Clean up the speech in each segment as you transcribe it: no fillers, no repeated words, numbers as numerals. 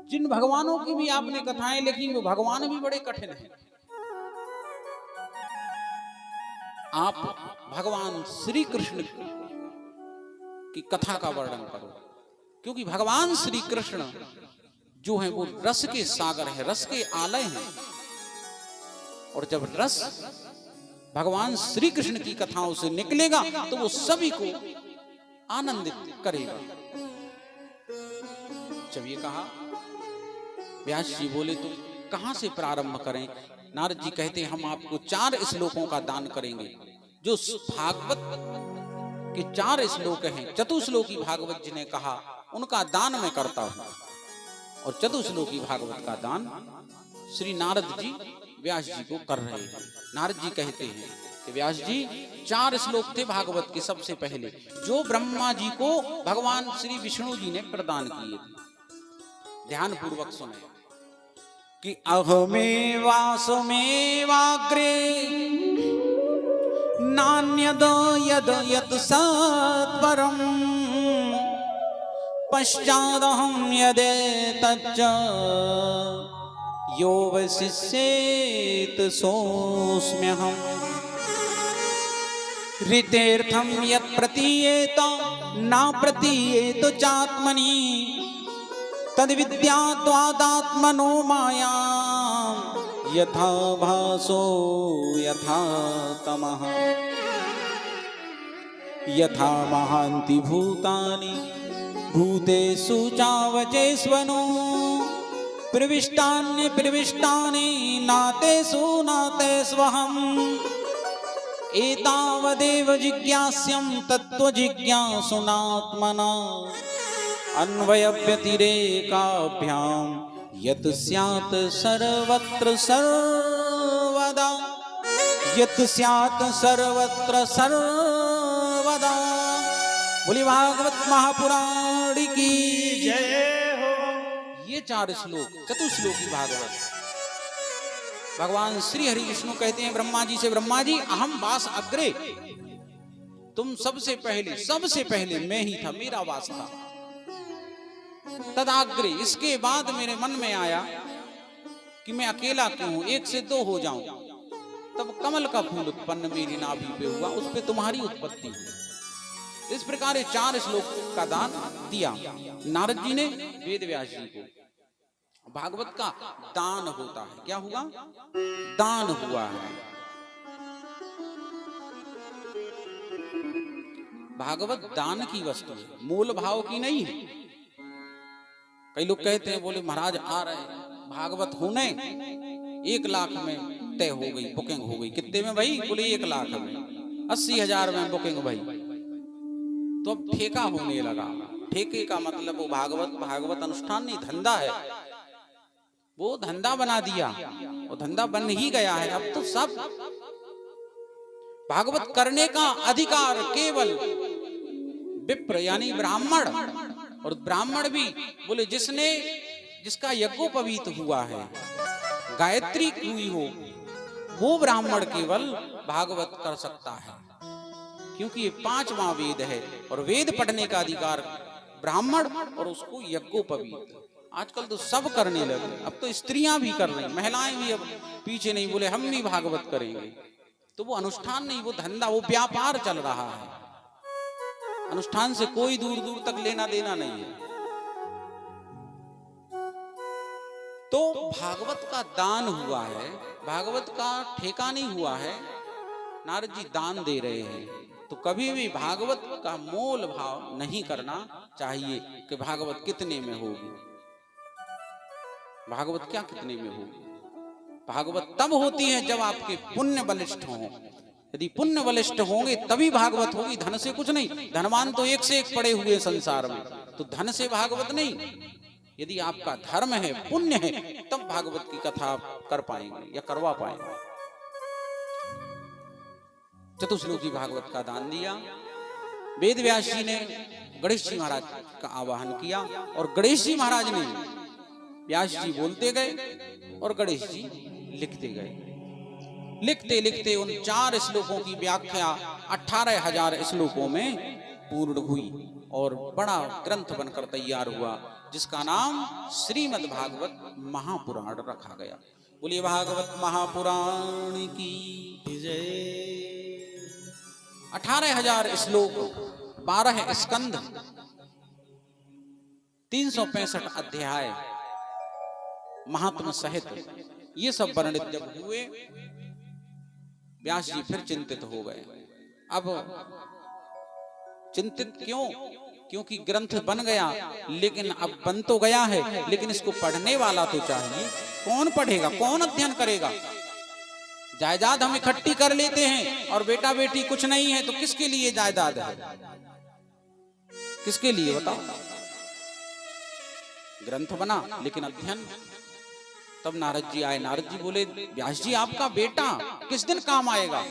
जिन भगवानों की भी आपने कथाएं लिखी वो भगवान भी बड़े कठिन हैं। आप भगवान श्री कृष्ण की कथा का वर्णन करो, क्योंकि भगवान श्री कृष्ण जो है वो रस के सागर है, रस के आलय हैं। और जब रस भगवान श्री कृष्ण की कथाओं से निकलेगा तो वो सभी को आनंदित करेगा। जब ये कहा, व्यास जी बोले तो कहां से प्रारंभ करें? नारद जी कहते हैं हम आपको 4 श्लोकों का दान करेंगे। जो भागवत के 4 श्लोक हैं, चतुश्लोकी भागवत जी ने कहा उनका दान मैं करता हूं, और चतुश्लोकी भागवत का दान श्री नारद जी व्यास जी को कर रहे हैं। नारद जी कहते हैं कि व्यास जी 4 श्लोक थे भागवत के सबसे पहले, जो ब्रह्मा जी को भगवान श्री विष्णु जी ने प्रदान किए थे। ध्यान पूर्वक सुने कि अहमेवासमेवाग्रे नान्यद यद यत् सत्वरम् पश्चादहं यदेतच्च यो वशिष्येत सोऽस्म्यहम् ऋतेर्थं यत् प्रतीयेत न प्रतीयेत चात्मनि तद्विद्यात्वादात्मनो माया यथा भासो यथा तमः यथा महान्ति भूतानि भूतेषु चावचेष्वनो प्रविष्टानि प्रविष्टानि नातेषु नातेष्वहम् एतावदेव जिज्ञास्यं तत्त्वजिज्ञासुनात्मना अन्वयव्यतिरेकाभ्यां यत् स्यात् सर्वत्र सर्वदा यत् स्यात् सर्वत्र सर्वदा। बोली भागवत महापुराण की जय हो। ये 4 श्लोक चतुश्लोकी भागवत। भगवान श्री हरि विष्णु कहते हैं ब्रह्मा जी से, ब्रह्मा जी अहम वास अग्रे, तुम सबसे पहले मैं ही था, मेरा वास था। तदाग्रे, इसके बाद मेरे मन में आया कि मैं अकेला क्यों हूं, 1 से 2 हो जाऊं। तब कमल का फूल उत्पन्न मेरी नाभि पे हुआ, उस पे तुम्हारी उत्पत्ति हुई। इस प्रकार 4 श्लोक का दान दिया नारद जी ने वेद व्यास जी को। भागवत का दान होता है, क्या हुआ? दान हुआ है। भागवत दान की वस्तु है, मोल भाव की नहीं है। कई लोग कहते हैं, बोले महाराज आ रहे हैं भागवत होने, 1 लाख में तय हो गई, बुकिंग हो गई। कितने में भाई? बोले 1 लाख में, 80,000 में बुकिंग भाई। तो अब ठेका होने लगा। ठेके का मतलब वो भागवत अनुष्ठान नहीं, धंधा है। वो धंधा बना दिया, वो धंधा बन ही गया है। अब तो सब भागवत करने का अधिकार केवल विप्र यानी ब्राह्मण, और ब्राह्मण भी बोले जिसका यज्ञोपवीत हुआ है, गायत्री हुई हो, वो ब्राह्मण केवल भागवत कर सकता है, क्योंकि ये 5वां वेद है और वेद पढ़ने का अधिकार ब्राह्मण और उसको यज्ञोपवीत। आजकल तो सब करने लगे, अब तो स्त्रियां भी कर रही, महिलाएं भी अब पीछे नहीं, बोले हम भी भागवत करेंगे। तो वो अनुष्ठान नहीं, वो धंधा, वो व्यापार चल रहा है। अनुष्ठान से कोई दूर दूर तक लेना देना नहीं है। तो भागवत का दान हुआ है, भागवत का ठेका नहीं हुआ है। नारद जी दान दे रहे हैं, तो कभी भी भागवत का मोल भाव नहीं करना चाहिए कि भागवत कितने में होगी। भागवत क्या कितने में होगी? भागवत तब होती है जब आपके पुण्य बलिष्ठ हों। यदि पुण्य बलिष्ठ होंगे तभी भागवत होगी, धन से कुछ नहीं। धनवान तो 1 से 1 पड़े हुए संसार में, तो धन से भागवत नहीं। यदि आपका धर्म है, पुण्य है, तब भागवत की कथा आप कर पाएंगे या करवा पाएंगे। चतुश्लोकी भागवत का दान दिया। वेद व्यास जी ने गणेश जी महाराज का आवाहन किया, और गणेश जी महाराज ने, व्यास जी बोलते गए और गणेश जी लिखते गए। लिखते लिखते उन 4 श्लोकों की व्याख्या 18,000 श्लोकों में पूर्ण हुई और बड़ा ग्रंथ बनकर तैयार हुआ। जिसका नाम श्रीमद् भागवत महापुराण रखा गया। बोलिए भागवत महापुराण की जय। 18,000 श्लोक, 12 स्कंद, 365 अध्याय, महात्म सहित ये सब वर्णित जब हुए, व्यास जी फिर चिंतित हो गए। अब चिंतित क्यों? क्योंकि ग्रंथ बन गया, लेकिन अब बन तो गया है, लेकिन इसको पढ़ने वाला तो चाहिए। कौन पढ़ेगा, कौन अध्ययन करेगा? जायदाद हम इकट्ठी कर लेते हैं और बेटा बेटी कुछ नहीं है, तो किसके लिए जायदाद है? किसके लिए बताओ? ग्रंथ बना लेकिन अध्ययन। तब नारद जी आए। नारद जी बोले, व्यास जी आपका बेटा किस दिन काम आएगा,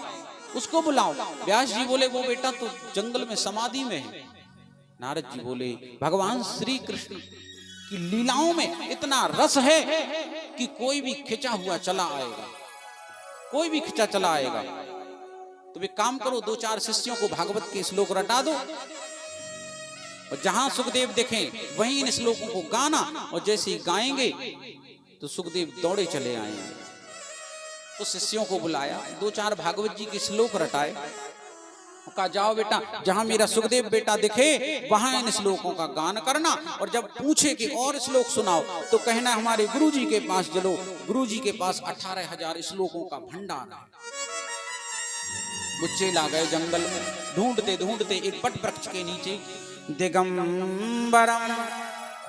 उसको बुलाओ। व्यास जी बोले, वो बेटा तो जंगल में समाधि में है। नारद जी बोले, भगवान श्री कृष्ण की लीलाओं में इतना रस है कि कोई भी खिंचा हुआ चला आएगा, कोई भी खिंचा चला आएगा। तो एक काम करो, 2-4 शिष्यों को भागवत के श्लोक रटा दो, और जहां सुखदेव देखें वहीं इन श्लोकों को गाना, और जैसे ही गाएंगे तो सुखदेव दौड़े चले आएंगे। तो शिष्यों को बुलाया, 2-4 भागवत जी के श्लोक रटाए, कहा जाओ बेटा, जहां मेरा सुखदेव बेटा दिखे वहां इन श्लोकों का गान करना, और जब पूछे कि और श्लोक सुनाओ तो कहना हमारे गुरुजी के पास चलो। गुरुजी के पास 18,000 श्लोकों का भंडार है। बुच्चे ला गए जंगल में, ढूंढते ढूंढते एक बट वृक्ष के नीचे, दिगंबरम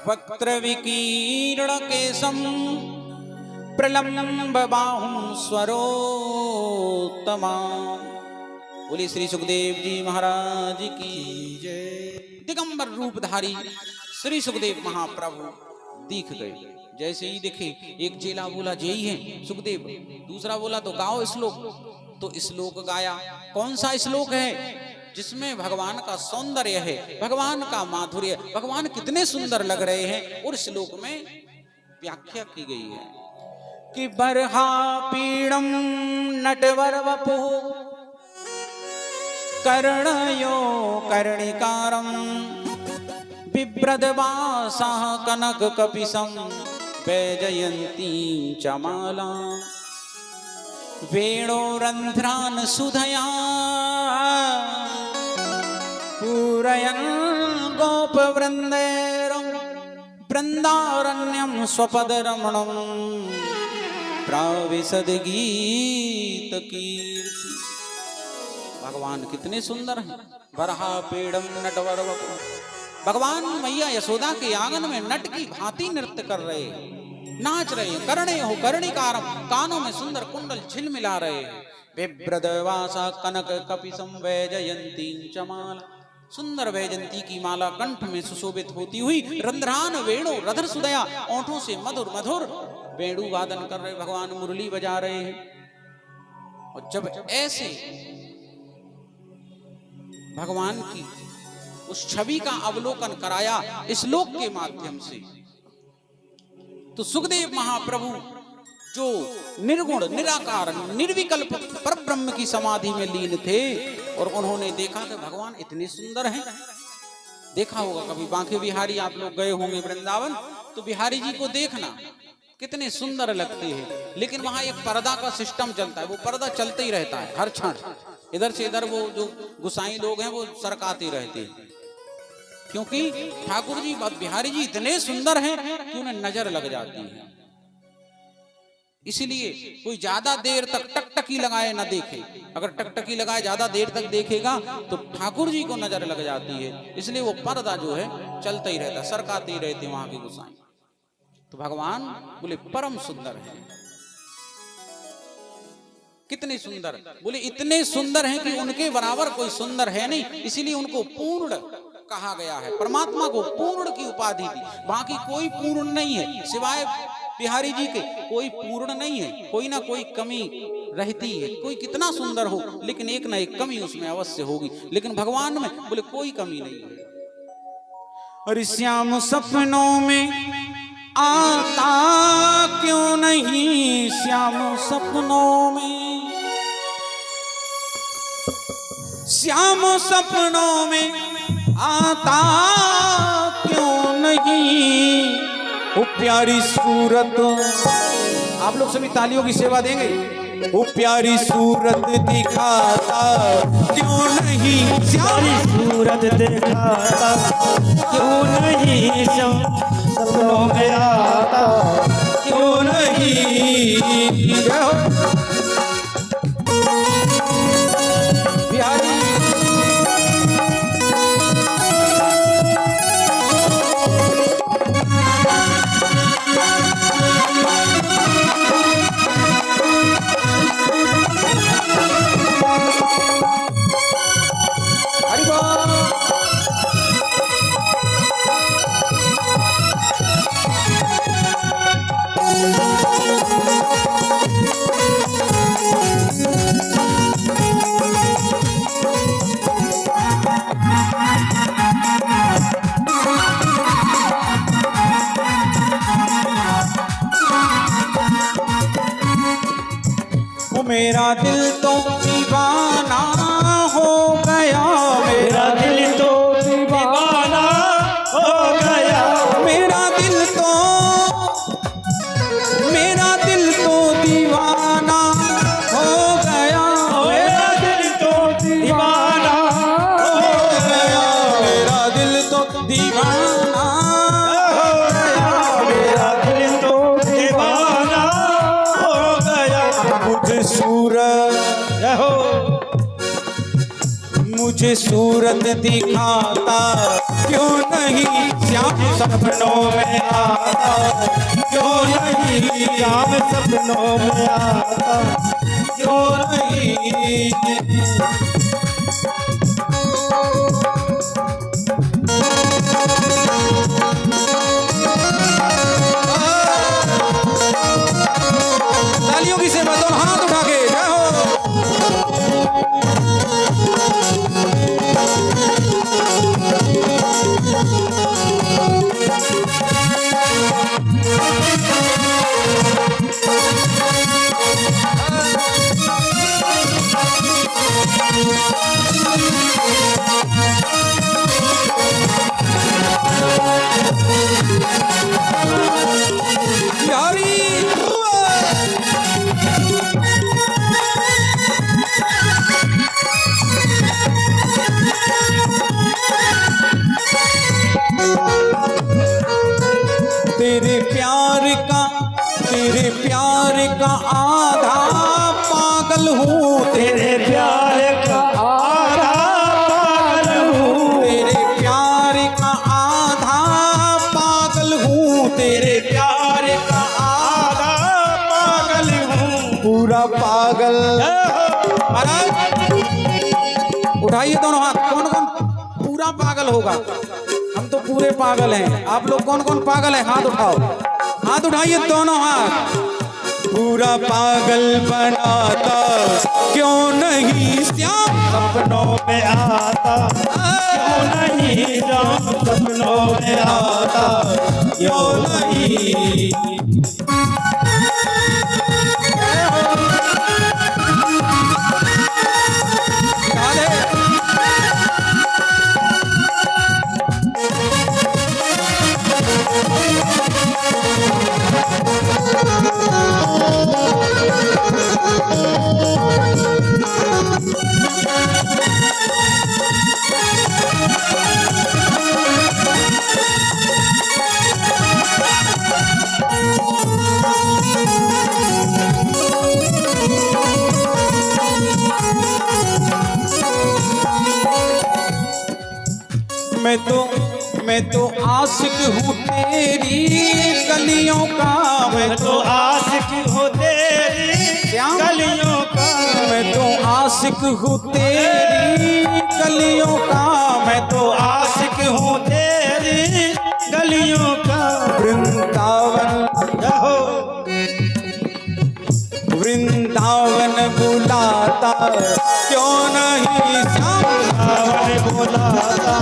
वक्त्र विकीर्ण केशम प्रलम्ब बाहुं स्वरोत्तमा। बोले श्री सुखदेव जी महाराज की जय। दिगंबर रूपधारी श्री सुखदेव महाप्रभु दिख गए। जैसे ही दिखे, एक चेला बोला जय है सुखदेव, दूसरा बोला तो गाओ श्लोक। तो श्लोक गाया। कौन सा श्लोक है? जिसमें भगवान का सौंदर्य है, भगवान का माधुर्य, भगवान कितने सुंदर लग रहे हैं। और श्लोक में व्याख्या की गई है कि बरहा पीड़म नटवर वपुः कर्णयो कर्णिकारं बिभ्रदवासः कनक कपिशं वैजयन्ती च माला वेणोरन्ध्रान् सुधया पूरयन् गोपवृन्दैरं वृन्दारण्यं स्वपदरमणं प्राविशद गीत कीर्ति। भगवान कितने सुंदर हैं। बरहा पेड़म नटवर वपुः, भगवान मैया यशोदा के आंगन में नट की भांति नृत्य कर रहे हैं, नाच रहे हैं। कर्णे हो कर्णिकारम, कानों में सुंदर कुंडल झिलमिला रहे हैं। बिभ्रदवासा कनक कपिशं वैजयन्तीं च माला, सुंदर वैजयंती की माला कंठ में सुशोभित होती हुई। रंध्रान वेणु रधर सुदया, ओंठों से मधुर मधुर वेणु वादन कर रहे, भगवान मुरली बजा रहे हैं। और जब ऐसे भगवान की उस छवि का अवलोकन कराया श्लोक के माध्यम से, तो सुखदेव महाप्रभु जो निर्गुण निराकार निर्विकल्प परब्रह्म की समाधि में लीन थे, और उन्होंने देखा कि भगवान इतने सुंदर हैं। देखा होगा कभी बांके बिहारी, आप लोग गए होंगे वृंदावन, तो बिहारी जी को देखना कितने सुंदर लगते हैं। लेकिन वहां एक पर्दा का सिस्टम चलता है, वो पर्दा चलते ही रहता है हर क्षण। इधर से इधर वो जो गुसाई लोग हैं वो सरकाते रहते हैं, क्योंकि ठाकुर जी बिहारी जी इतने सुंदर हैं कि उन्हें नजर लग जाती है। इसलिए कोई ज्यादा देर तक टकटकी लगाए ना देखे। अगर टकटकी लगाए ज्यादा देर तक देखेगा तो ठाकुर जी को नजर लग जाती है। इसलिए वो पर्दा जो है चलता ही रहता, सरकाते ही रहते वहां के गुसाई। तो भगवान बोले परम सुंदर है। कितने सुंदर? बोले इतने सुंदर हैं कि उनके बराबर कोई सुंदर है नहीं, इसीलिए उनको पूर्ण कहा गया है। परमात्मा को पूर्ण की उपाधि दी। बाकी कोई पूर्ण नहीं है सिवाय बिहारी जी के, कोई पूर्ण नहीं है, कोई ना कोई कमी रहती है। कोई कितना सुंदर हो लेकिन एक ना एक कमी उसमें अवश्य होगी, लेकिन भगवान में बोले कोई कमी नहीं है। अरे श्याम सपनों में आता क्यों नहीं, श्याम सपनों में, श्याम सपनों में आता क्यों नहीं। वो प्यारी सूरत, आप लोग सभी तालियों की सेवा देंगे। वो प्यारी सूरत दिखाता क्यों नहीं श्याम, सूरत दिखाता क्यों नहीं श्याम, सपनों में आता क्यों नहीं। प्यारी मेरा दिल तो दीवाना हो गया, मेरा दिल तो दीवाना हो गया, मेरा दिल तो दीवाना हो गया, मेरा दिल तो दीवाना हो गया, मेरा दिल तो दीवाना हो गया, मेरा दिल तो दीवाना हो गया। मुझे सूरत दिखाता क्यों नहीं श्याम, सपनों में आता क्यों नहीं श्याम, सपनों में आता क्यों नहीं। तालियों की सेवा, दोनों हाथ उठा के जय हो। तेरे प्यार का आधा पागल हूँ, तेरे प्यार का आधा पागल हूँ, तेरे प्यार का आधा पागल हूँ, तेरे प्यार का आधा पागल हूँ, पूरा पागल। महाराज उठाइए दोनों हाथ, कौन कौन पूरा पागल होगा? हम तो पूरे पागल हैं। आप लोग कौन कौन पागल है? हाथ उठाओ, हाथ उठाइए दोनों हाथ। पूरा पागल बनाता क्यों नहीं श्याम, सपनों में आता क्यों नहीं श्याम, सपनों में आता क्यों नहीं। मैं तो आशिक हूँ तेरी गलियों का, मैं तो आशिक हूँ तेरी गलियों का, मैं तो आशिक हूँ तेरी गलियों का, मैं तो आशिक हूँ तेरी गलियों का। वृंदावन वृंदावन बुलाता क्यों नहीं श्याम, बुलाता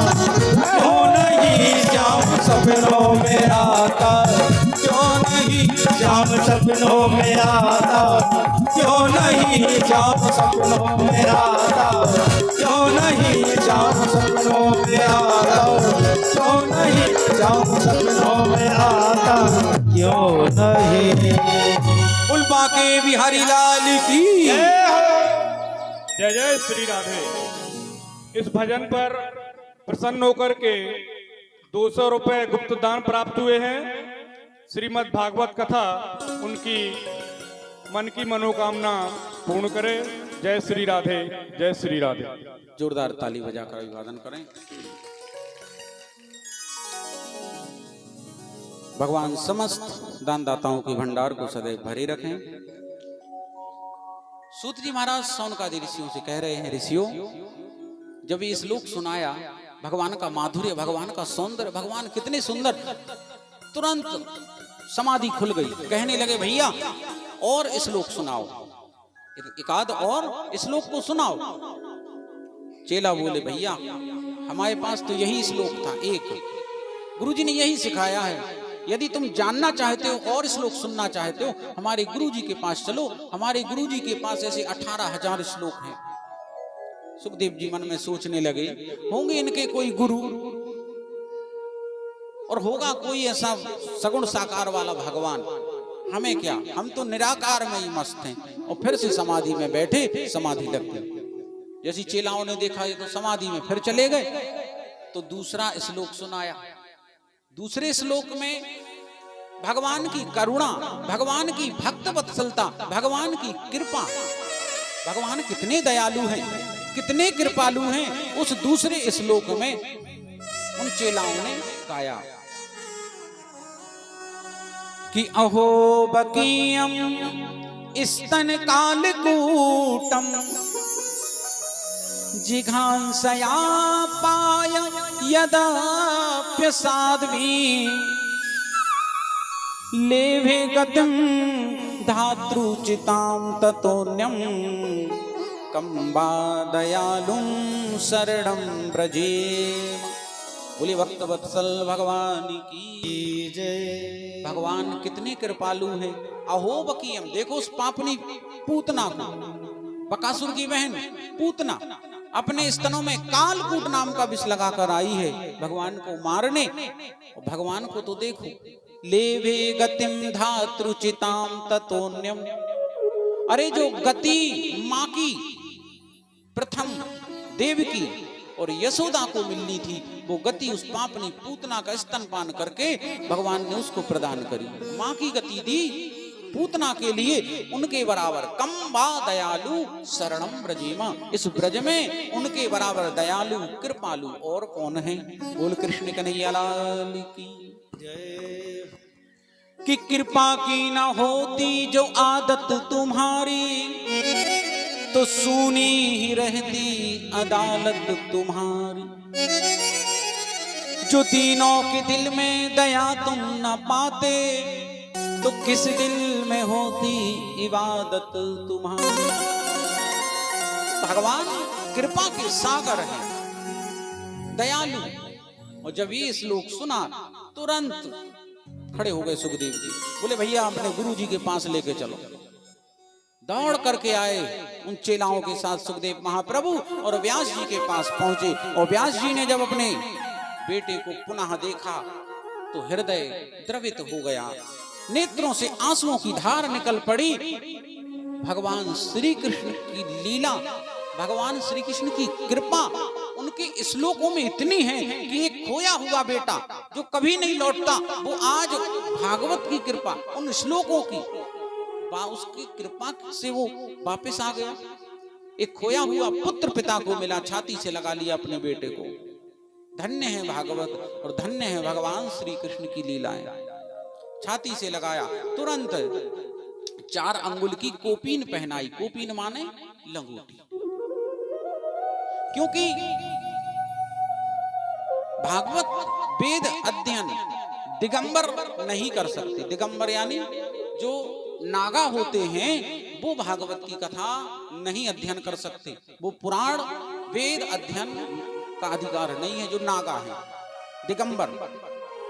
क्यों नहीं श्याम, सपनों में आता क्यों नहीं श्याम, सपनों में आता क्यों नहीं श्याम, सपनों में आता क्यों नहीं श्याम, सपनों सपनों में आता क्यों नहीं जाऊं सपनों में आता क्यों नहीं। बोल बाके बिहारी लाल की जय जय श्री राधे। इस भजन पर प्रसन्न होकर के 200 रुपए गुप्त दान प्राप्त हुए हैं। श्रीमद् भागवत कथा उनकी मन की मनोकामना पूर्ण करे। जय श्री राधे, जय श्री राधे। जोरदार ताली बजाकर अभिवादन करें। भगवान समस्त दानदाताओं के भंडार को सदैव भरे रखें। सूत जी महाराज सौनकादि ऋषियों से कह रहे हैं, ऋषियों जब ये श्लोक सुनाया, भगवान का माधुर्य, भगवान का सौंदर्य, भगवान कितने सुंदर, तुरंत समाधि खुल गई। कहने लगे भैया और श्लोक सुनाओ, एकाध और श्लोक को सुनाओ। चेला बोले भैया हमारे पास तो यही श्लोक था एक, गुरुजी ने यही सिखाया है। यदि तुम जानना चाहते हो और श्लोक सुनना चाहते हो, हमारे गुरुजी के पास चलो। हमारे गुरुजी के पास ऐसे 18,000 श्लोक हैं। सुखदेव जी मन में सोचने लगे, होंगे इनके कोई गुरु और होगा कोई ऐसा सगुण साकार वाला भगवान, हमें क्या, हम तो निराकार में ही मस्त हैं। और फिर से समाधि में बैठे, समाधि लग गई। जैसी चेलाओं ने देखा ये तो समाधि में फिर चले गए। तो दूसरा श्लोक सुनाया। दूसरे श्लोक में भगवान की करुणा, भगवान की भक्त वत्सलता, भगवान की कृपा, भगवान कितने दयालु हैं, कितने कृपालु हैं, उस दूसरे श्लोक में उन चेलाओं ने गाया कि अहो बकीयम स्तन कालकूटम जिघांसया पाय यदाप्यसाध्वी लेभे गतिं धातृचितां ततोऽन्यं कंबा दयालुं शरणं व्रजेम। बोले भक्त वत्सल भगवान की जय। भगवान कितने कृपालु हैं। अहो बकीयम, देखो उस पापनी पूतना को, बकासुर की बहन पूतना अपने स्तनों में कालकूट नाम का विष लगाकर आई है भगवान को मारने। और भगवान को तो देखो, लेभे गतिम धातृचिताम ततोन्यम। अरे जो गति माँ की प्रथम देवकी और यशोदा को मिलनी थी, वो गति उस पापनी पूतना का स्तनपान करके भगवान ने उसको प्रदान करी। माँ की गति दी पूतना के लिए, उनके बराबर कंबा दयालु शरणम ब्रजेमा। इस ब्रज में उनके बराबर दयालु कृपालु और कौन है। बोल कृष्ण कन्हैया लाल की जय। कि कृपा की न होती जो आदत तुम्हारी, तो सुनी ही रहती अदालत तुम्हारी। जो तीनों के दिल में दया तुम न पाते, तो किस दिल में होती इबादत तुम्हारी। भगवान कृपा के सागर हैं, दयालु। और जब ये श्लोक सुना, तुरंत खड़े हो गए सुखदेव जी। बोले भैया अपने गुरु जी के पास लेके चलो। दौड़ करके आए उन चेलाओं के साथ सुखदेव महाप्रभु और व्यास जी के पास पहुंचे। और व्यास जी ने जब अपने बेटे को पुनः देखा तो हृदय द्रवित हो गया, नेत्रों से आंसुओं की धार निकल पड़ी। भगवान श्री कृष्ण की लीला, भगवान श्री कृष्ण की कृपा उनके श्लोकों में इतनी है कि एक खोया हुआ बेटा जो कभी नहीं लौटता, वो आज भागवत की कृपा, उन श्लोकों की, उसकी कृपा से वो वापस आ गया। एक खोया हुआ पुत्र पिता को मिला, छाती से लगा लिया अपने बेटे को। धन्य है भागवत और धन्य है भगवान श्री कृष्ण की लीलाएं। छाती से लगाया, तुरंत 4 अंगुल की कोपीन पहनाई। कोपीन माने लंगोटी। क्योंकि भागवत वेद अध्ययन दिगंबर नहीं कर सकते। दिगंबर यानी जो नागा होते हैं, वो भागवत की कथा नहीं अध्ययन कर सकते। वो पुराण वेद अध्ययन का अधिकार नहीं है जो नागा है, दिगंबर।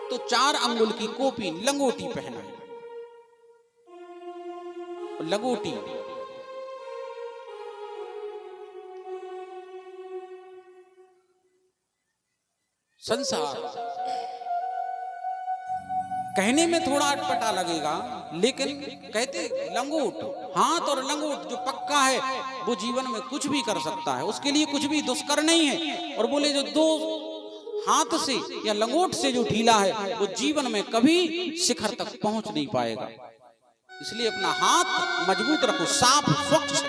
तो 4 अंगुल की कोपी लंगोटी पहनाई। लंगोटी संसार कहने में थोड़ा अटपटा लगेगा, लेकिन कहते लंगोट, हाथ और लंगोट जो पक्का है वो जीवन में कुछ भी कर सकता है, उसके लिए कुछ भी दुष्कर नहीं है। और बोले जो दो हाथ से या लंगोट से जो ढीला है वो जीवन में कभी शिखर तक पहुंच नहीं पाएगा। इसलिए अपना हाथ मजबूत रखो, साफ स्वच्छ,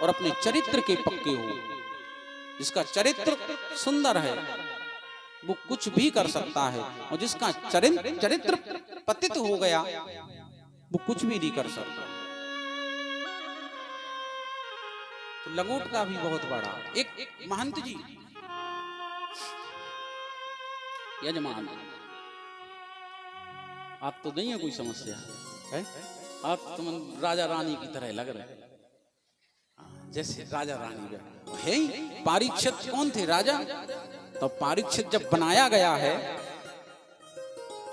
और अपने चरित्र के पक्के हो। जिसका चरित्र सुंदर है वो कुछ भी कर सकता है, और जिसका चरित्र पतित हो गया वो कुछ भी नहीं कर सकता। तो लंगोट का भी बहुत बड़ा एक महंत जी यजमान, आप तो नहीं है कोई समस्या है, आप तुम राजा रानी की तरह लग रहे हैं, जैसे राजा रानी है। परीक्षित कौन थे? राजा। तो परीक्षित जब बनाया गया है,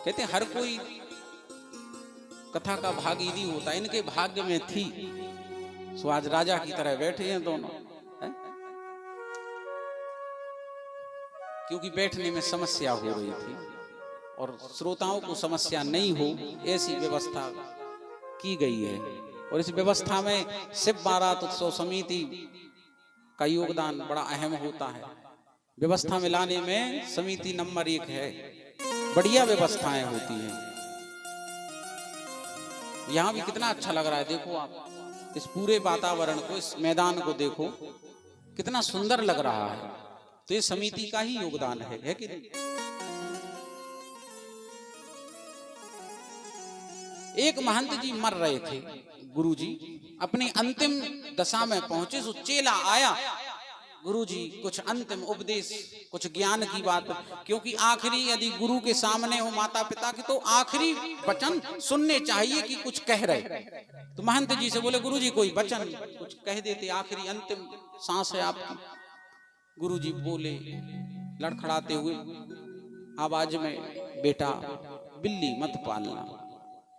कहते हर कोई कथा का भागीदी होता है, इनके भाग्य में थी, सो आज राजा की तरह बैठे हैं दोनों है? क्योंकि बैठने में समस्या हो रही थी और श्रोताओं को समस्या नहीं हो ऐसी व्यवस्था की गई है। और इस व्यवस्था में शिव बारात उत्सव समिति का योगदान बड़ा अहम होता है। व्यवस्था में लाने में समिति नंबर 1 है, बढ़िया व्यवस्थाएं होती हैं। यहाँ भी कितना अच्छा लग रहा है, देखो आप इस पूरे वातावरण को, इस मैदान को देखो कितना सुंदर लग रहा है। तो ये समिति का ही योगदान है कि नहीं? एक महंत जी मर रहे थे, गुरुजी अपनी अंतिम दशा में पहुंचे, सो चेला आया, गुरुजी कुछ अंतिम उपदेश, कुछ ज्ञान की बात, क्योंकि आखिरी यदि गुरु के सामने हो माता पिता के तो आखिरी वचन सुनने चाहिए कि कुछ कह रहे। तो महंत जी से बोले गुरुजी कोई वचन कुछ कह देते, आखिरी अंतिम सांस है आपकी। गुरुजी बोले लड़खड़ाते हुए आवाज में, बेटा बिल्ली मत पालना,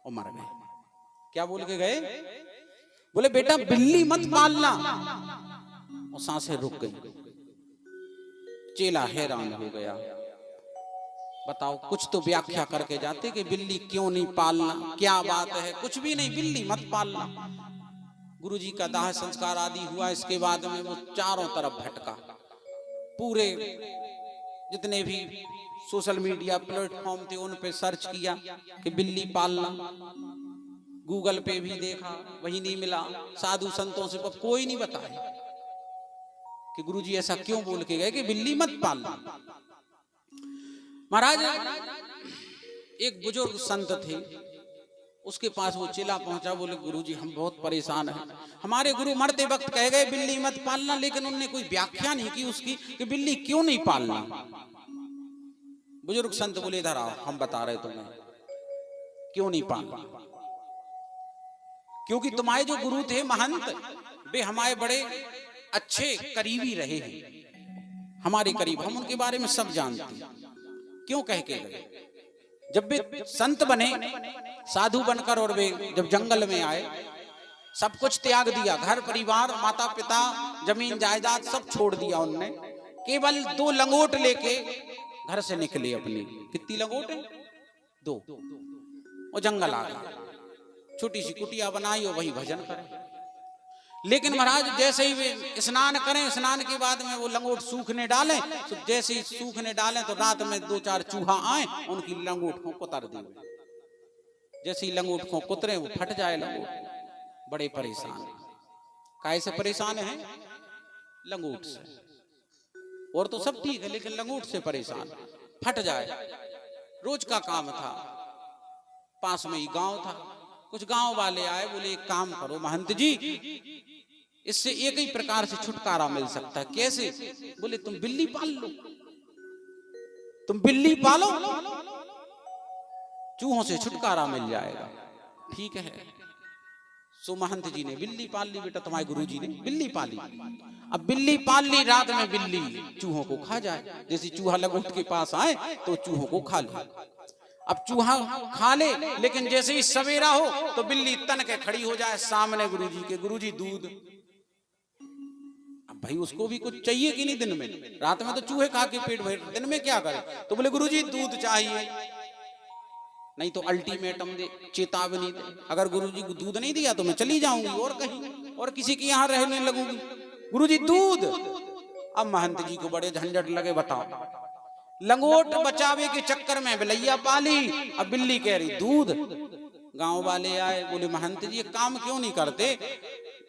और मर गए। क्या बोल के गए? बोले बेटा बिल्ली मत पालना, और सांसें रुक गई। चेला हैरान हो गया, बताओ कुछ तो व्याख्या करके जाते कि बिल्ली क्यों नहीं पालना, क्या बात है? कुछ भी नहीं, बिल्ली मत पालना। गुरुजी का दाह संस्कार आदि हुआ, इसके बाद में वो चारों तरफ भटका, पूरे जितने भी सोशल मीडिया प्लेटफॉर्म थे उन पे सर्च किया कि बिल्ली पालना, गूगल पे भी देखा, वही नहीं मिला, साधु संतों से कोई नहीं बताया कि गुरुजी ऐसा क्यों बोल के गए कि बिल्ली मत पालना। महाराज एक बुजुर्ग संत थे, उसके पास वो चेला पहुंचा, बोले गुरुजी हम बहुत परेशान हैं, हमारे गुरु मरते वक्त कह गए बिल्ली मत पालना, लेकिन उन्होंने कोई व्याख्या नहीं की उसकी कि बिल्ली क्यों नहीं पालना। बुजुर्ग संत बोले इधर आओ, हम बता रहे तुम्हें क्यों नहीं पालना। क्योंकि तुम्हारे जो गुरु थे महंत, वे हमारे बड़े अच्छे करीबी रहे हैं, हमारे करीब, हम उनके बारे में सब जानते हैं। क्यों कह के गए? जब वे संत बने, साधु बनकर, और वे जब जंगल में आए, सब कुछ त्याग दिया, घर परिवार माता पिता जमीन जायदाद सब छोड़ दिया उनने, केवल 2 लंगोट लेके घर से निकले अपनी। कितनी लंगोट है? 2। और जंगल आ गए, छोटी सी कुटिया बनाई और वही भजन करें। लेकिन महाराज जैसे ही वे स्नान करें, स्नान के बाद में वो लंगोट सूखने डालें, तो जैसे ही सूखने डालें तो रात में 2-4 चूहा आए, उनकी लंगोट को कुतर दी। जैसे ही लंगोट को कुतरे वो फट जाए लंगोट। बड़े परेशान, काहे से परेशान है? लंगोट से। और तो सब ठीक है, लेकिन लंगोट से परेशान, फट जाए। रोज का काम था, पास में ही गांव था, कुछ गांव वाले आए, बोले एक काम करो महंत जी, इससे एक ही प्रकार से छुटकारा मिल सकता है। कैसे? बोले तुम बिल्ली पाल लो, तुम बिल्ली पालो, चूहों से छुटकारा मिल जाएगा। ठीक है, सो महंत जी ने बिल्ली पाल ली। बेटा तुम्हारे गुरु जी ने बिल्ली पाली। अब बिल्ली पाल ली, रात में बिल्ली चूहों को खा जाए। जैसे चूहा लंगोट के पास आए तो चूहों को खा ले। अब चूहा खा ले, लेकिन जैसे ही सवेरा हो तो बिल्ली तन के खड़ी हो जाए सामने गुरुजी के। गुरुजी दूध। अब भाई उसको भी कुछ चाहिए कि नहीं, दिन में रात में तो चूहे खा के पेट भर, दिन में क्या करे? तो बोले गुरुजी दूध चाहिए, नहीं तो अल्टीमेटम दे, चेतावनी दे, अगर गुरुजी को दूध नहीं दिया तो मैं चली जाऊंगी और कहीं और किसी के यहाँ रहने लगूंगी। गुरुजी दूध। अब महंत जी को बड़े झंझट लगे, बताओ लंगोट बचावे के चक्कर में बिलैया पाली, अब बिल्ली कह रही दूध। गांव वाले आए, बोले महंत जी एक काम क्यों नहीं करते,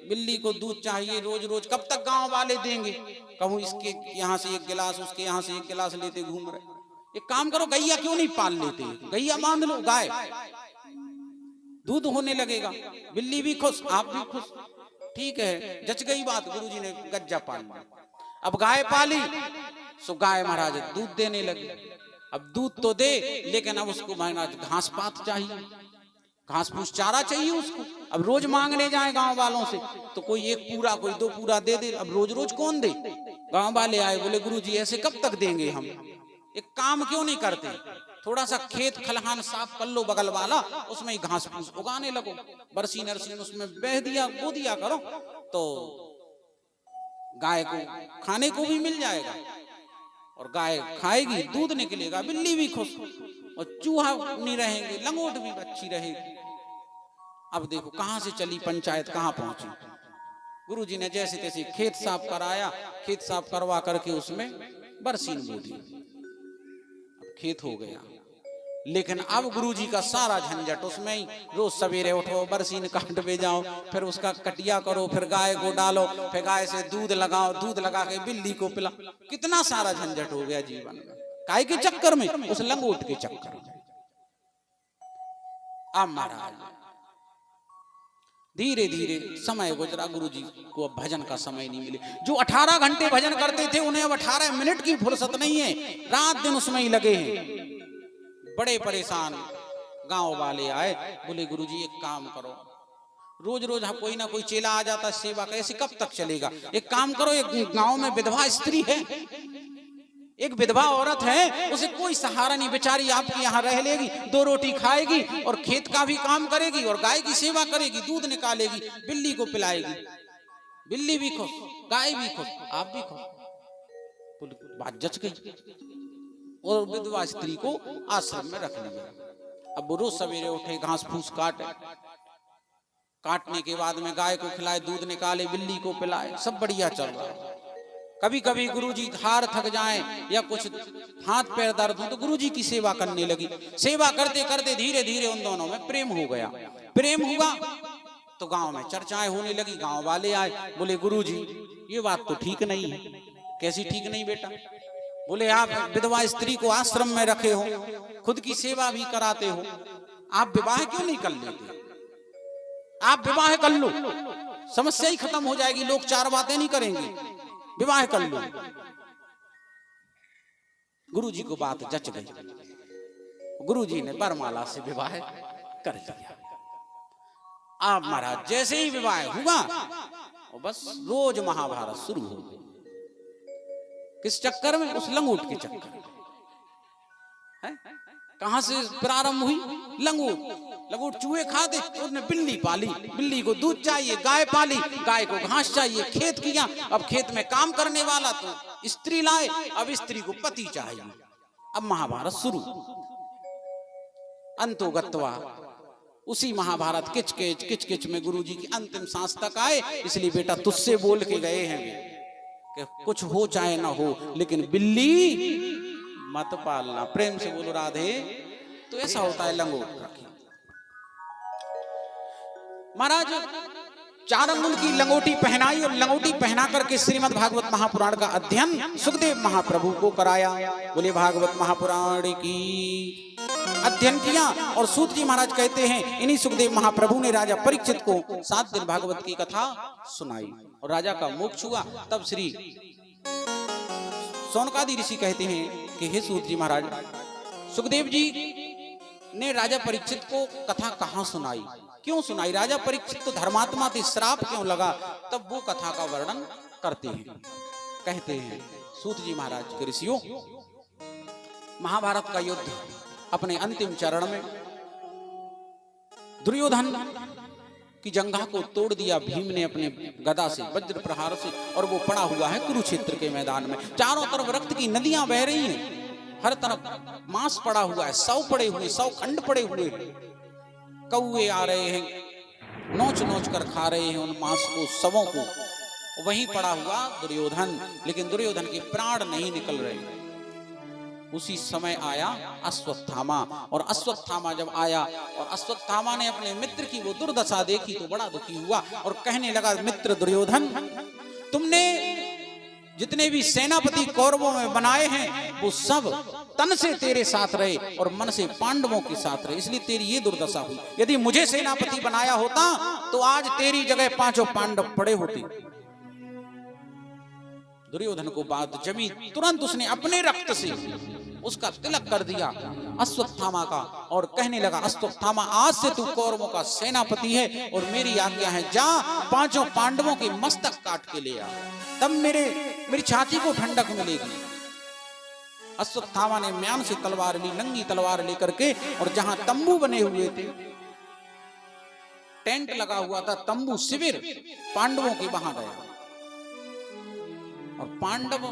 बिल्ली को दूध चाहिए रोज रोज, कब तक गांव वाले देंगे? कहूं इसके यहाँ से एक गिलास, उसके यहाँ से एक गिलास लेते घूम रहे, एक काम करो गैया क्यों नहीं पाल लेते, गैया बांध लो, गाय दूध होने लगेगा, बिल्ली भी खुश आप भी खुश। ठीक है, जच गई बात, गुरुजी ने गज्जा पाल लिया। अब गाय पाली, सो गाय महाराज दूध देने लगी। अब दूध तो दे, लेकिन अब उसको महाराज घास पात चाहिए, घास फूस चारा चाहिए उसको। अब रोज मांगने जाए गांव वालों से तो कोई एक पूरा कोई दो पूरा दे दे, अब रोज रोज कौन दे? गांव वाले आए, बोले गुरुजी ऐसे कब तक देंगे हम, एक काम क्यों नहीं करते, थोड़ा सा खेत खलिहान साफ कर लो बगल वाला, उसमें ही घास फूस उगाने लगो, बरसी नरसी उसमें बह दिया बो दिया करो, तो गाय को खाने को भी मिल जाएगा और गाय खाएगी दूध निकलेगा, बिल्ली भी खुश और चूहा नहीं रहेंगे, लंगोट भी अच्छी रहेगी। अब देखो कहां से चली पंचायत, कहां पहुंची। गुरुजी ने जैसे तैसे खेत साफ कराया, खेत साफ करवा करके उसमें बरसीन बो दी, अब खेत हो गया। लेकिन अब गुरुजी का सारा झंझट उसमें ही, रोज सवेरे उठो, बरसीन काट पे जाओ, फिर उसका कटिया करो, फिर गाय को डालो, फिर गाय से दूध लगाओ, दूध लगा के बिल्ली को पिला, कितना सारा झंझट हो गया जीवन में, काय के चक्कर में, उस लंगोट के चक्कर में। अब महाराज धीरे धीरे समय गुजरा, गुरुजी को अब भजन का समय नहीं मिले। जो 18 घंटे भजन करते थे उन्हें अब 18 मिनट की फुर्सत नहीं है, रात दिन उसमें ही लगे हैं। बड़े परेशान गांव वाले आए, बोले गुरुजी एक काम करो, रोज रोज कोई ना कोई चेला आ जाता सेवा, कैसे कब तक चलेगा, एक काम करो, एक गांव में विधवा स्त्री है, एक विधवा औरत है, उसे कोई सहारा नहीं, बेचारी आपके यहाँ रह लेगी, 2 रोटी खाएगी और खेत का भी काम करेगी और गाय की सेवा करेगी, दूध निकालेगी, बिल्ली को पिलाएगी, बिल्ली भी खुश, गाय भी खुश, आप भी खुश। बात जच गई और विधवा स्त्री को आश्रम में रख लिया। अब वो रोज सवेरे उठे, घास फूस काटने के बाद में गाय को खिलाए, दूध निकाले, बिल्ली को पिलाए, सब बढ़िया चल रहा है। कभी कभी गुरुजी हार थक जाएं या कुछ हाथ पैर दर्द हो तो गुरुजी की सेवा करने लगी। सेवा करते करते धीरे धीरे उन दोनों में प्रेम हो गया। प्रेम हुआ तो गांव में चर्चाएं होने लगी। गांव वाले आए, बोले गुरुजी ये बात तो ठीक नहीं है। कैसी ठीक नहीं बेटा? बोले आप विधवा स्त्री को आश्रम में रखे हो, खुद की सेवा भी कराते हो, आप विवाह क्यों नहीं कर लेते? आप विवाह कर लो, समस्या ही खत्म हो जाएगी, लोग 4 बातें नहीं करेंगे, विवाह कर लो। गुरुजी को बात जच गई, गुरुजी ने वरमाला से विवाह कर लिया। आप महाराज जैसे ही विवाह हुआ और बस रोज महाभारत शुरू हो गई। किस चक्कर में? उस लंगोट के चक्कर में। कहां से प्रारंभ हुई? लंगोट चूहे खाते, उसने बिल्ली पाली, बिल्ली को दूध चाहिए, गाय पाली, गाय को घास चाहिए, खेत किया, अब खेत में काम करने वाला तो स्त्री लाए, अब स्त्री को पति चाहिए। अब महाभारत शुरू। अंतोगत्वा उसी महाभारत किच किच में गुरुजी की अंतिम सांस तक आए। इसलिए बेटा तुझसे बोल के गए हैं कि कुछ हो चाहे ना हो, लेकिन बिल्ली मत पालना। प्रेम से बोलो राधे। तो ऐसा होता है लंगोट का। महाराज 4 अंगुल की लंगोटी पहनाई और लंगोटी पहना करके श्रीमद् भागवत महापुराण का अध्ययन सुखदेव महाप्रभु को कराया। बोले भागवत महापुराण की। अध्ययन किया और सूत जी महाराज कहते हैं इन्हीं सुखदेव महाप्रभु ने राजा परीक्षित को 7 दिन भागवत की कथा सुनाई और राजा का मोक्ष हुआ। तब श्री सौनकादि ऋषि कहते हैं कि हे सूत जी महाराज, सुखदेव जी ने राजा परीक्षित को कथा कहां सुनाई, क्यों सुनाई? राजा परीक्षित तो धर्मात्मा थे, श्राप क्यों लगा? तब वो कथा का वर्णन करते हैं। कहते हैं सूत जी महाराज के ऋषियों, महाभारत का युद्ध अपने अंतिम चरण में दुर्योधन कि जंघा को तोड़ दिया भीम ने अपने गदा से, वज्र प्रहार से, और वो पड़ा हुआ है कुरुक्षेत्र के मैदान में। चारों तरफ रक्त की नदियां बह रही हैं, हर तरफ मांस पड़ा हुआ है, 100 पड़े हुए, 100 खंड पड़े हुए, कौए आ रहे हैं, नोच नोच कर खा रहे हैं उन मांस को, शवों को। वहीं पड़ा हुआ दुर्योधन, लेकिन दुर्योधन के प्राण नहीं निकल रहे। उसी समय आया अश्वत्थामा, और अश्वत्थामा जब आया और अश्वत्थामा ने अपने मित्र की वो दुर्दशा देखी तो बड़ा दुखी हुआ और कहने लगा, मित्र दुर्योधन, तुमने जितने भी सेनापति कौरवों में बनाए हैं वो सब तन से तेरे साथ रहे और मन से पांडवों के साथ रहे, इसलिए तेरी ये दुर्दशा हुई। यदि मुझे सेनापति बनाया होता तो आज तेरी जगह 5 पांडव पड़े होते। दुर्योधन को बात जमी, तुरंत उसने अपने रक्त से उसका तिलक कर दिया अश्वत्थामा का और कहने लगा, अश्वत्थामा, आज से तू कौरवों का सेनापति है और मेरी आज्ञा है, जा 5 पांडवों के मस्तक काट के ले आ, तब मेरी छाती को ठंडक मिलेगी। अश्वत्थामा ने म्यान से तलवार ली, नंगी तलवार लेकर के, और जहां तंबू बने हुए थे, टेंट लगा हुआ था, तंबू शिविर पांडवों के वहां गया और पांडव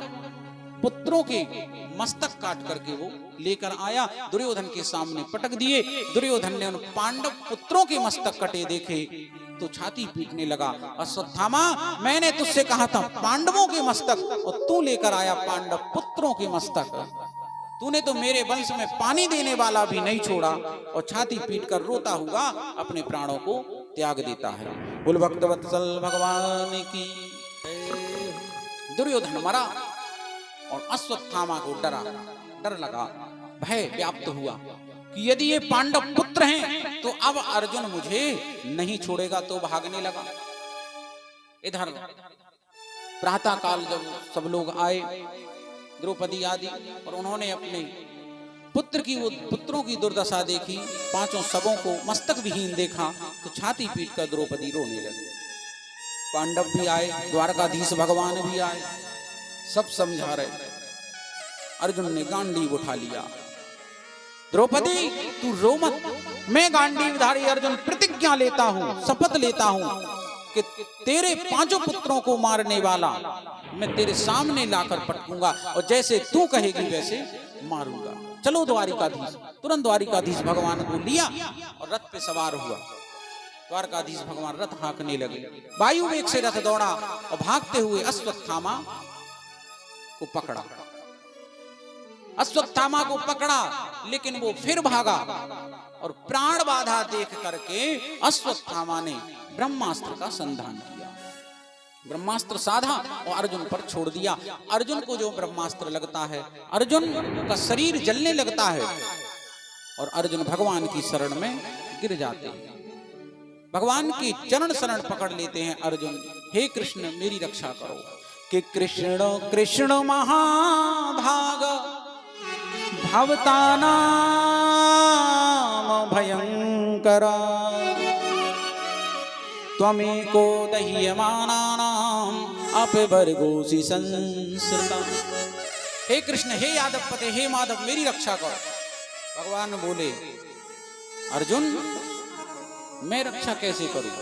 पुत्रों के मस्तक काट करके वो लेकर आया, दुर्योधन के सामने पटक दिए। दुर्योधन ने उन पांडव पुत्रों के मस्तक कटे देखे तो छाती पीटने लगा, अश्वत्थामा, मैंने तुझसे कहा था पांडवों के मस्तक और तू लेकर आया पांडव पुत्रों के मस्तक। तूने तो मेरे वंश में पानी देने वाला भी नहीं छोड़ा और छाती पीटकर रोता हुआ अपने प्राणों को त्याग देता है। बोल भक्तवत्सल भगवान की। दुर्योधन मरा और अश्वत्थामा को डर लगा, भय व्याप्त हुआ कि यदि ये पांडव पुत्र हैं तो अब अर्जुन मुझे नहीं छोड़ेगा, तो भागने लगा। इधर प्रातः काल जब सब लोग आए, द्रौपदी आदि, और उन्होंने अपने पुत्रों की दुर्दशा देखी, 5 शवों को मस्तक विहीन देखा तो छाती पीटकर द्रौपदी रोने लगी। पांडव भी आए, द्वारकाधीश भगवान भी आए, सब समझा रहे। अर्जुन ने गांडीव उठा लिया, द्रौपदी तू रो मत, मैं गांडीवधारी अर्जुन प्रतिज्ञा लेता हूं, शपथ लेता हूं कि तेरे 5 पुत्रों को मारने वाला मैं तेरे सामने लाकर पटकूंगा और जैसे तू कहेगी वैसे मारूंगा। चलो द्वारिकाधीश। तुरंत द्वारिकाधीश भगवान को लिया और रथ पे सवार हुआ। द्वारकाधीश भगवान रथ हाँकने लगे, वायु वेग से रथ दौड़ा और भागते हुए अश्वत्थामा को पकड़ा। अश्वत्थामा को पकड़ा लेकिन वो फिर भागा और प्राण बाधा देख करके अश्वत्थामा ने ब्रह्मास्त्र का संधान किया। ब्रह्मास्त्र साधा और अर्जुन पर छोड़ दिया। अर्जुन को जो ब्रह्मास्त्र लगता है, अर्जुन का शरीर जलने लगता है और अर्जुन भगवान की शरण में गिर जाते हैं, भगवान की चरण शरण पकड़ लेते हैं अर्जुन। हे कृष्ण मेरी रक्षा करो। कि कृष्ण कृष्ण महाभाग भवतानाम भयंकरा त्वमेको दह्यमानानाम अपवर्गोऽसि संसृता। हे कृष्ण, हे यादव पते, हे माधव मेरी रक्षा करो। भगवान बोले, अर्जुन मैं रक्षा कैसे करूं,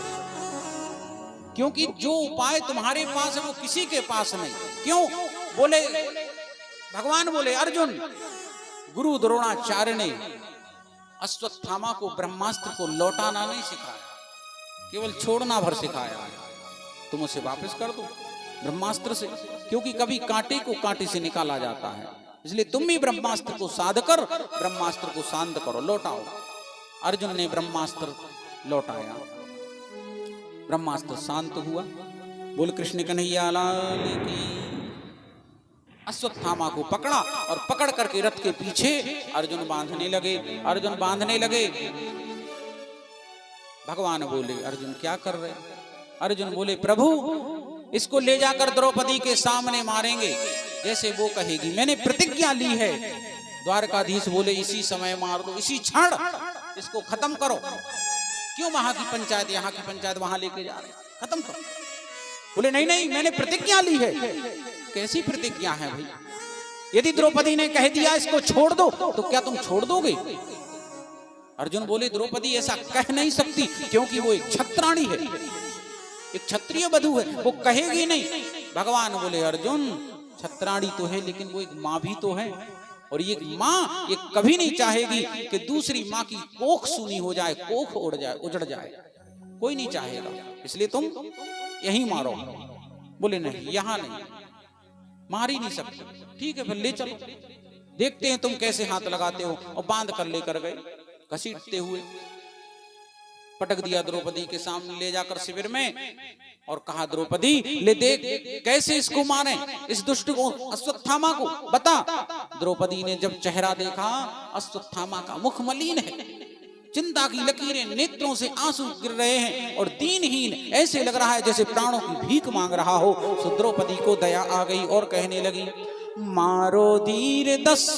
क्योंकि जो उपाय तुम्हारे पास है वो किसी के पास नहीं। क्यों? बोले, भगवान बोले, अर्जुन गुरु द्रोणाचार्य ने अश्वत्थामा को ब्रह्मास्त्र को लौटाना नहीं सिखाया, केवल छोड़ना भर सिखाया। तुम उसे वापस कर दो ब्रह्मास्त्र से, क्योंकि कभी कांटे को कांटे से निकाला जाता है, इसलिए तुम भी ब्रह्मास्त्र को साध कर ब्रह्मास्त्र को शांत करो, लौटाओ। अर्जुन ने ब्रह्मास्त्र लौटाया, ब्रह्मास्त्र शांत हुआ। बोल कृष्ण कन्हैया लाल की। अश्वत्थामा को पकड़ा और पकड़ करके रथ के पीछे अर्जुन बांधने लगे। अर्जुन बांधने लगे। भगवान बोले, अर्जुन क्या कर रहे? अर्जुन बोले, प्रभु इसको ले जाकर द्रौपदी के सामने मारेंगे, जैसे वो कहेगी। मैंने प्रतिज्ञा ली है। द्वारकाधीश बोले, इसी समय मार दो, इसी क्षण इसको खत्म करो। क्यों वहां की पंचायत यहाँ की पंचायत वहां लेके जा रहे, खत्म करो। बोले, नहीं नहीं मैंने प्रतिज्ञा ली है। कैसी प्रतिज्ञा है भाई? यदि द्रौपदी ने कह दिया इसको छोड़ दो तो क्या तुम छोड़ दोगे? अर्जुन बोले द्रौपदी ऐसा कह नहीं सकती, क्योंकि वो एक छत्राणी है, एक क्षत्रिय वधू है, वो कहेगी नहीं। भगवान बोले अर्जुन छत्राणी तो है, लेकिन वो एक माँ भी तो है, और ये माँ ये कभी नहीं चाहेगी कि दूसरी माँ की कोख सूनी हो जाए, कोख उजड़ जाए, कोई नहीं चाहेगा, इसलिए तुम यहीं मारो। बोले नहीं, यहां नहीं, मार ही नहीं सकते। ठीक है फिर ले चलो, देखते हैं तुम कैसे हाथ लगाते हो। और बांध कर लेकर गए, घसीटते हुए पटक दिया द्रौपदी के सामने ले जाकर शिविर में, और कहा द्रौपदी ले देख कैसे इसको मारे, इस दुष्ट को, अश्वत्थामा को, बता। द्रौपदी ने जब चेहरा देखा, अश्वत्थामा का मुख मलिन है, चिंता की लकीरें, नेत्रों से आंसू गिर रहे हैं, और दीनहीन ऐसे लग रहा है जैसे प्राणों की भीख मांग रहा हो। सो द्रौपदी को दया आ गई और कहने लगी, मारो धीर 10